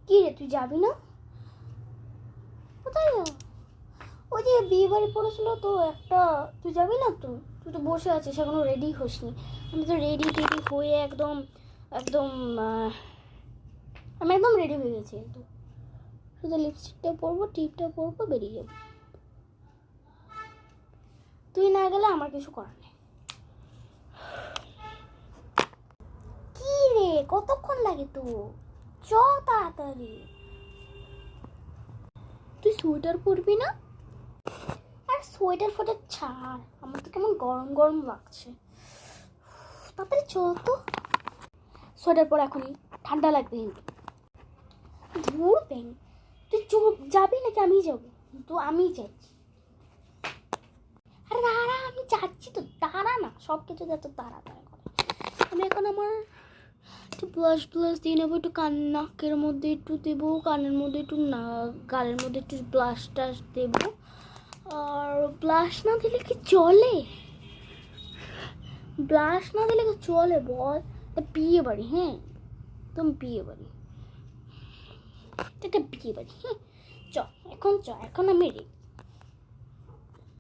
কি রে, তুই যাবি না? কোথায়? ওই যে বিয়ে বাড়ি পড়েছিল তো একটা, তুই যাবি না? তো তুই তো বসে আছিস, এখনো রেডি হসনি। আমি তো রেডি টেডি হয়ে একদম একদম আমি একদম রেডি হয়ে গেছি। একদম শুধু লিপস্টিকটা পরবো, টিপটা পরবো, বেরিয়ে যাবো। তুই না গেলে আমার কিছু করার নেই। কি রে, কতক্ষণ লাগে তো? চ তাড়াতাড়ি। তুই সোয়েটার পরবি না? আর সোয়েটার ফোটার ছাড়, আমার তো কেমন গরম গরম লাগছে। তাড়াতাড়ি চল তো। সোয়েটার পর এখনই, ঠান্ডা লাগবে কিন্তু। ধুর ব্যাং, তুই যাবি নাকি আমি যাবো? তো আমি যাচ্ছি। আরে দাঁড়া, আমি যাচ্ছি তো, দাঁড়া না। সব কিছু এত তাড়াতাড়ি করে। আমি এখন আমার একটু ব্লাশ দিয়ে নেবো, একটু নাকের মধ্যে একটু দেবো, কানের মধ্যে একটু, গালের মধ্যে একটু ব্লাশ টাশ দেবো। আর ব্লাশ না দিলে কি চলে? ব্লাশ না দিলে কি চলে বল? বিয়ে বাড়ি, হ্যাঁ তুমি বিয়ে বাড়ি, এটা বিয়ে বাড়ি। হ্যাঁ চ, এখন আমি রেডি।